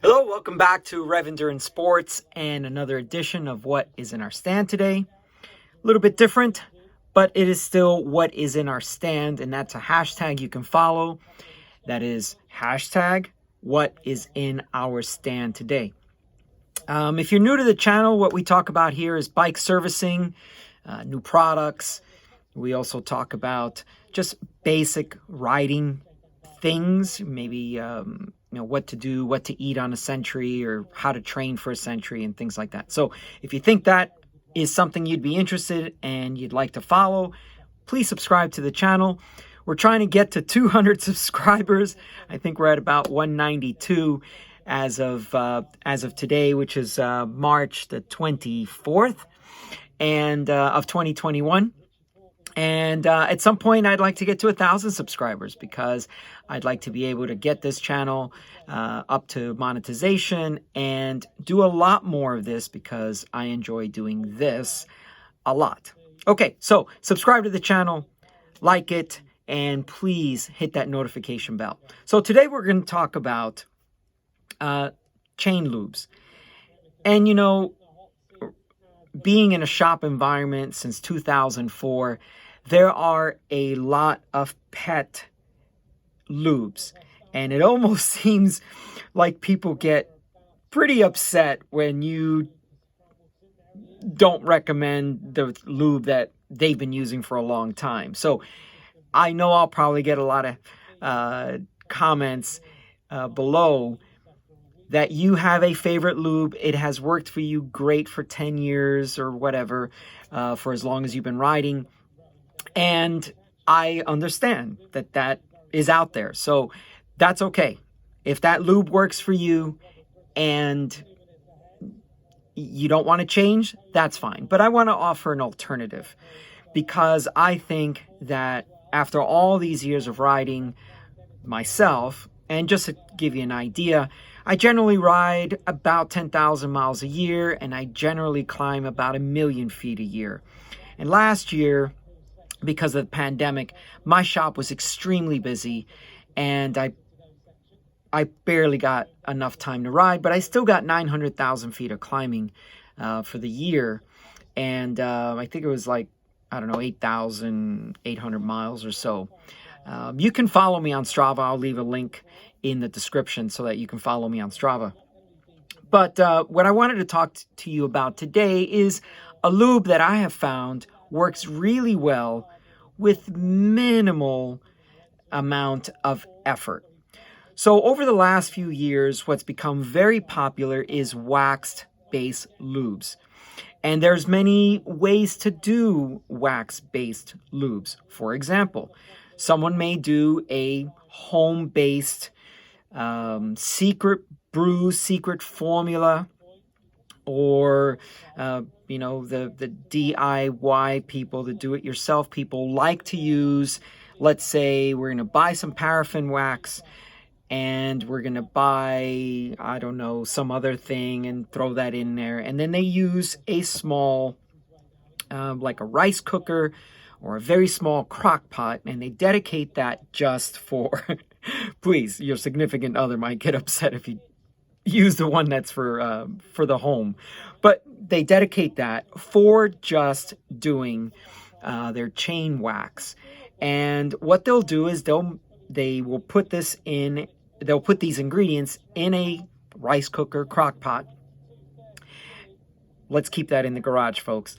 Hello, welcome back to Rev Endurance Sports and another edition of What is in Our Stand today. A little bit different, but it is still what is in our stand, and that's a hashtag you can follow. That is hashtag what is in our stand today. If you're new to the channel, what we talk about here is bike servicing, new products. We also talk about just basic riding things, maybe what to do, what to eat on a century, or how to train for a century and things like that. So if you think that is something you'd be interested and you'd like to follow, please subscribe to the channel. We're trying to get to 200 subscribers. I think we're at about 192 as of today, which is March the 24th and of 2021. And at some point, I'd like to get to 1,000 subscribers because I'd like to be able to get this channel up to monetization and do a lot more of this because I enjoy doing this a lot. Okay, so subscribe to the channel, like it, and please hit that notification bell. So today we're going to talk about chain lubes. And, being in a shop environment since 2004, there are a lot of pet lubes. And it almost seems like people get pretty upset when you don't recommend the lube that they've been using for a long time. So I know I'll probably get a lot of comments below that you have a favorite lube. It has worked for you great for 10 years or whatever, for as long as you've been riding. And I understand that that is out there. So that's okay. If that lube works for you and you don't want to change, that's fine. But I want to offer an alternative because I think that after all these years of riding myself, and just to give you an idea, I generally ride about 10,000 miles a year, and I generally climb about 1,000,000 feet a year. And last year, because of the pandemic, my shop was extremely busy, and I barely got enough time to ride, but I still got 900,000 feet of climbing for the year. And I think it was like, 8,800 miles or so. You can follow me on Strava. I'll leave a link in the description so that you can follow me on Strava. But what I wanted to talk to you about today is a lube that I have found works really well with minimal amount of effort. So over the last few years, what's become very popular is wax-based lubes. And there's many ways to do wax-based lubes. For example, someone may do a home-based secret brew, secret formula, or, the DIY people, the do-it-yourself people like to use, let's say we're going to buy some paraffin wax and we're going to buy, some other thing and throw that in there. And then they use a small, like a rice cooker or a very small crock pot, and they dedicate that just for, please, your significant other might get upset if you use the one that's for the home. But they dedicate that for just doing their chain wax. And what they'll do is they will put these ingredients in a rice cooker, crock pot. Let's keep that in the garage, folks.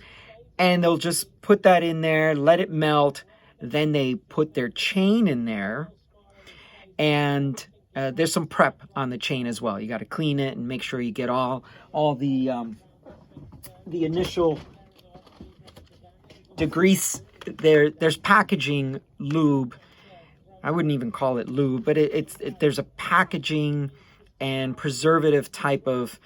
And they'll just put that in there, let it melt. Then they put their chain in there. And there's some prep on the chain as well. You got to clean it and make sure you get all the initial degrease. There's packaging lube. I wouldn't even call it lube, but there's a packaging and preservative type of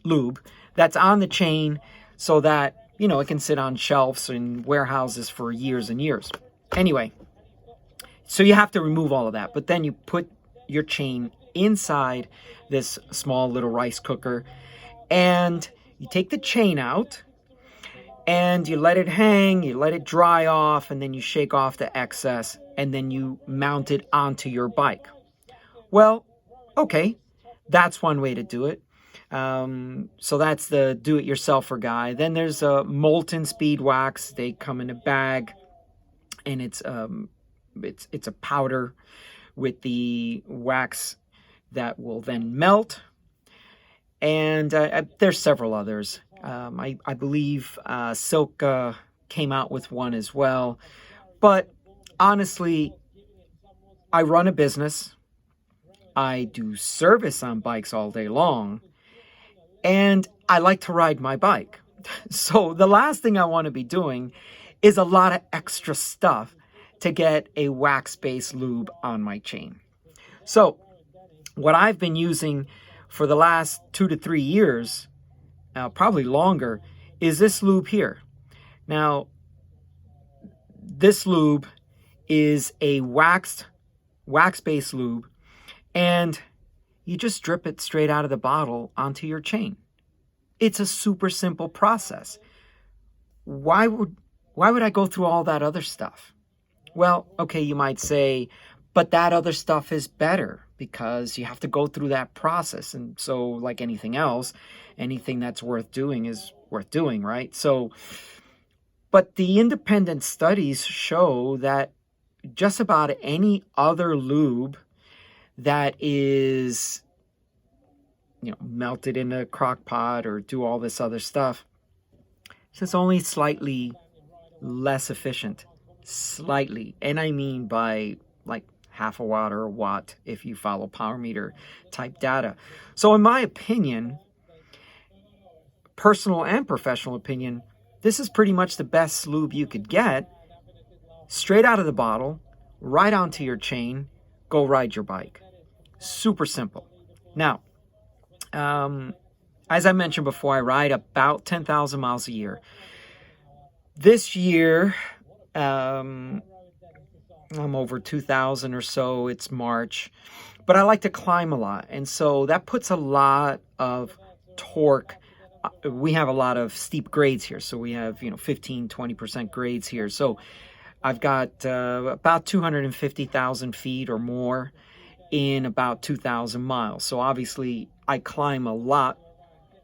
lube that's on the chain so that, it can sit on shelves and warehouses for years and years. Anyway, so you have to remove all of that, but then you put your chain inside this small little rice cooker and you take the chain out and you let it hang, you let it dry off, and then you shake off the excess, and then you mount it onto your bike. Well, Okay, that's one way to do it. So that's the do-it-yourselfer guy. Then there's a molten speed wax. They come in a bag, and it's a powder with the wax that will then melt. And there's several others. I believe Silk came out with one as well. But honestly, I run a business. I do service on bikes all day long. And I like to ride my bike. So the last thing I want to be doing is a lot of extra stuff to get a wax-based lube on my chain. So what I've been using for the last 2 to 3 years, probably longer, is this lube here. Now, this lube is a wax-based lube, and you just drip it straight out of the bottle onto your chain. It's a super simple process. Why would I go through all that other stuff? Well, okay, you might say, but that other stuff is better because you have to go through that process. And so, like anything else, anything that's worth doing is worth doing, right? So, but the independent studies show that just about any other lube that is, melted in a crock pot or do all this other stuff, it's just only slightly less efficient. Slightly. And I mean by like half a watt or a watt if you follow power meter type data. So in my opinion, personal and professional opinion, this is pretty much the best lube you could get. Straight out of the bottle, right onto your chain, go ride your bike. Super simple. Now, as I mentioned before, I ride about 10,000 miles a year. This year, I'm over 2,000 or so. It's March, but I like to climb a lot, and so that puts a lot of torque. We have a lot of steep grades here, so we have 15-20% grades here. So I've got about 250,000 feet or more in about 2,000 miles. So obviously I climb a lot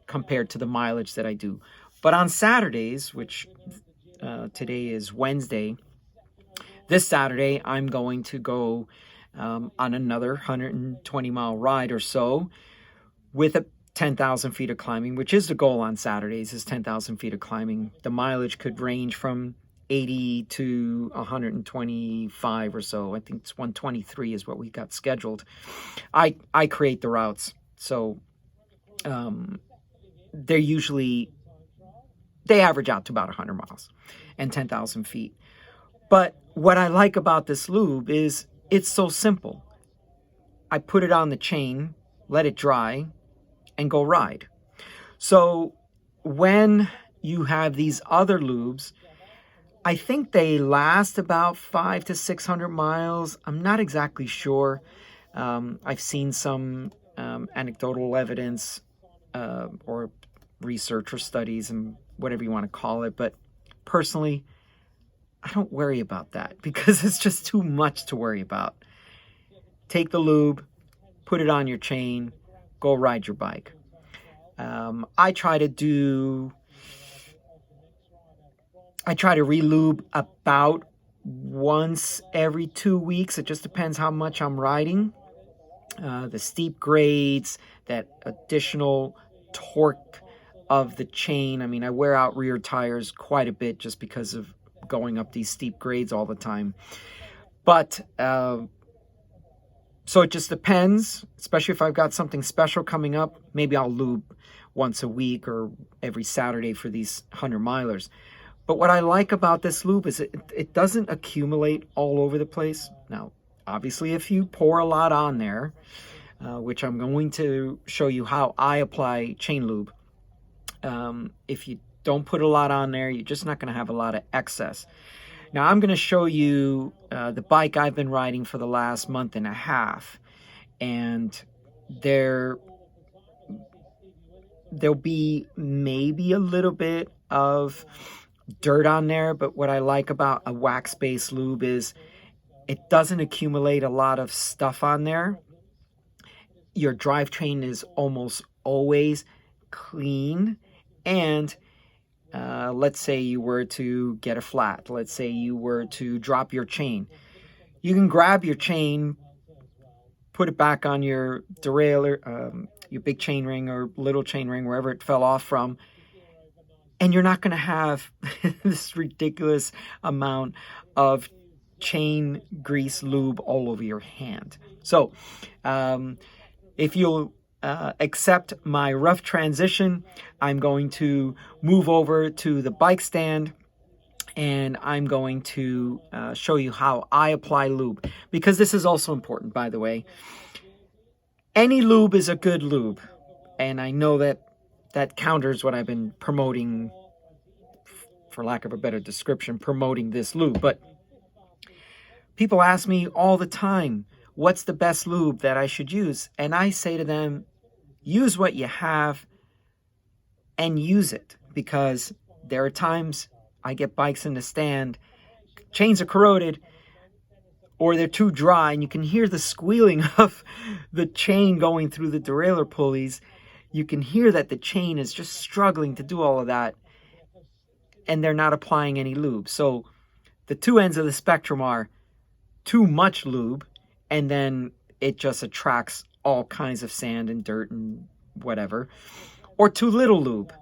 compared to the mileage that I do. But on Saturdays, which today is Wednesday, this Saturday I'm going to go on another 120-mile ride or so with a 10,000 feet of climbing, which is the goal on Saturdays, is 10,000 feet of climbing. The mileage could range from 80 to 125 or so. I think it's 123 is what we got scheduled. I create the routes, so they average out to about 100 miles and 10,000 feet. But what I like about this lube is it's so simple. I put it on the chain, let it dry, and go ride. So when you have these other lubes, I think they last about 500 to 600 miles. I'm not exactly sure. I've seen some anecdotal evidence or research or studies and whatever you want to call it. But personally, I don't worry about that because it's just too much to worry about. Take the lube, put it on your chain, go ride your bike. I try to re-lube about once every 2 weeks. It just depends how much I'm riding. The steep grades, that additional torque of the chain. I mean, I wear out rear tires quite a bit just because of going up these steep grades all the time. But so it just depends, especially if I've got something special coming up. Maybe I'll lube once a week or every Saturday for these 100-milers. But what I like about this lube is it doesn't accumulate all over the place. Now, obviously, if you pour a lot on there, which I'm going to show you how I apply chain lube, if you don't put a lot on there, you're just not going to have a lot of excess. Now, I'm going to show you the bike I've been riding for the last month and a half, and there'll be maybe a little bit of dirt on there, but what I like about a wax-based lube is it doesn't accumulate a lot of stuff on there. your drivetrain is almost always clean. And let's say you were to get a flat. Let's say you were to drop your chain. You can grab your chain, put it back on your derailleur, your big chain ring or little chain ring, wherever it fell off from, and you're not going to have this ridiculous amount of chain grease lube all over your hand. So if you'll accept my rough transition, I'm going to move over to the bike stand, and I'm going to show you how I apply lube, because this is also important, by the way. Any lube is a good lube, and I know that counters what I've been promoting, for lack of a better description, promoting this lube. But people ask me all the time, what's the best lube that I should use? And I say to them, use what you have and use it, because there are times I get bikes in the stand, chains are corroded, or they're too dry, and you can hear the squealing of the chain going through the derailleur pulleys. You can hear that the chain is just struggling to do all of that, and they're not applying any lube. So the two ends of the spectrum are too much lube, and then it just attracts all kinds of sand and dirt and whatever, or too little lube.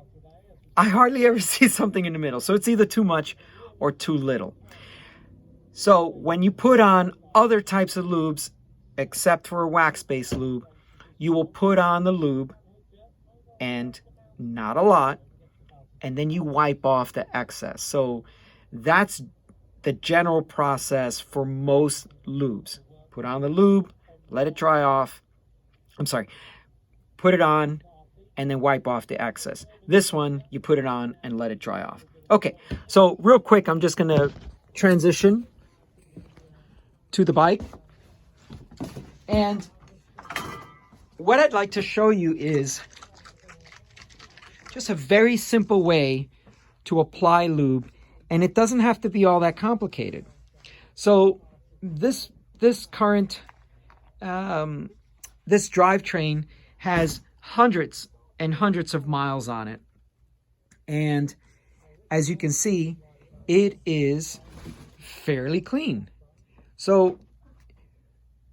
I hardly ever see something in the middle. So it's either too much or too little. So when you put on other types of lubes, except for a wax-based lube, you will put on the lube, and not a lot, and then you wipe off the excess. So that's the general process for most lubes. Put on the lube, let it dry off. Put it on, and then wipe off the excess. This one, you put it on and let it dry off. Okay, so real quick, I'm just gonna transition to the bike. And what I'd like to show you is just a very simple way to apply lube, and it doesn't have to be all that complicated. So this current, this drivetrain has hundreds and hundreds of miles on it. And as you can see, it is fairly clean. So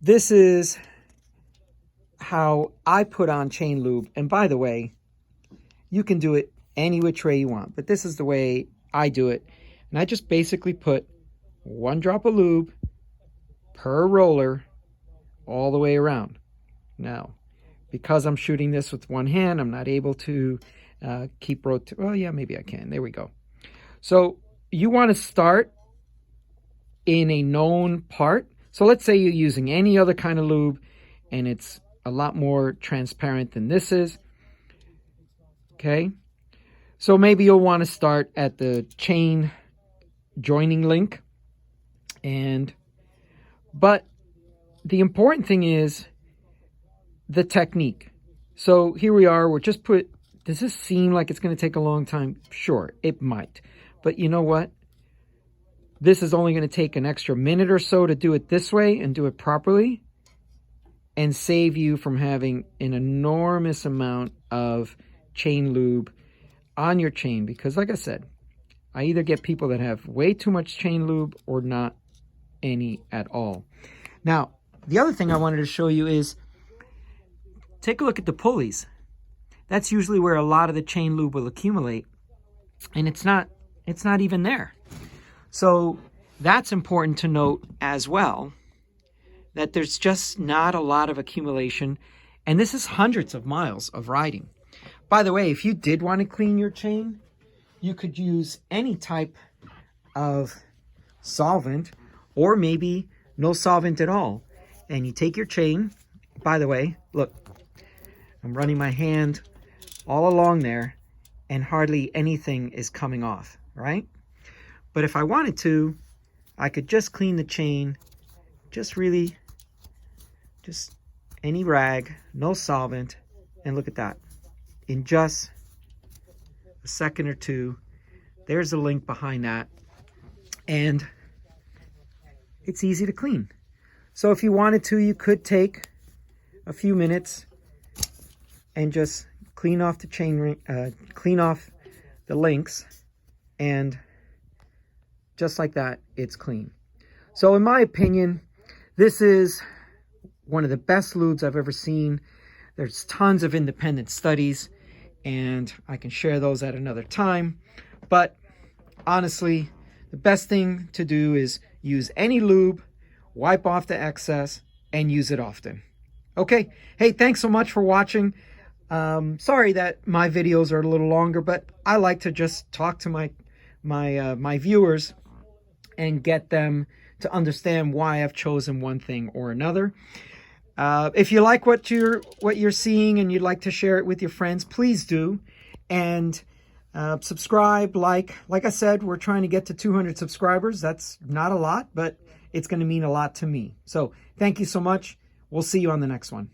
this is how I put on chain lube. And by the way, you can do it any which way you want, but this is the way I do it. And I just basically put 1 drop of lube per roller all the way around. Now, because I'm shooting this with one hand, I'm not able to keep rotating. Well, yeah, maybe I can. There we go. So you want to start in a known part. So let's say you're using any other kind of lube, and it's a lot more transparent than this is. Okay. So maybe you'll want to start at the chain joining link. But the important thing is the technique. So here we are, does this seem like it's going to take a long time? Sure, it might. But you know what? This is only going to take an extra minute or so to do it this way and do it properly, and save you from having an enormous amount of chain lube on your chain. Because like I said, I either get people that have way too much chain lube or not any at all. Now, the other thing I wanted to show you is, take a look at the pulleys. That's usually where a lot of the chain lube will accumulate, and it's not even there. So that's important to note as well, that there's just not a lot of accumulation, and this is hundreds of miles of riding. By the way, if you did want to clean your chain, you could use any type of solvent, or maybe no solvent at all. And you take your chain, by the way, look, I'm running my hand all along there, and hardly anything is coming off, right? But if I wanted to, I could just clean the chain, just any rag, no solvent, and look at that. In just a second or two, there's a link behind that, and it's easy to clean. So if you wanted to, you could take a few minutes and just clean off the clean off the links, and just like that, it's clean. So in my opinion, this is one of the best lubes I've ever seen. There's tons of independent studies, and I can share those at another time. But honestly, the best thing to do is use any lube, wipe off the excess, and use it often. Okay, hey, thanks so much for watching. Sorry that my videos are a little longer, but I like to just talk to my viewers and get them to understand why I've chosen one thing or another. If you like what you're seeing and you'd like to share it with your friends, please do. And subscribe, like I said, we're trying to get to 200 subscribers. That's not a lot, but it's going to mean a lot to me. So thank you so much. We'll see you on the next one.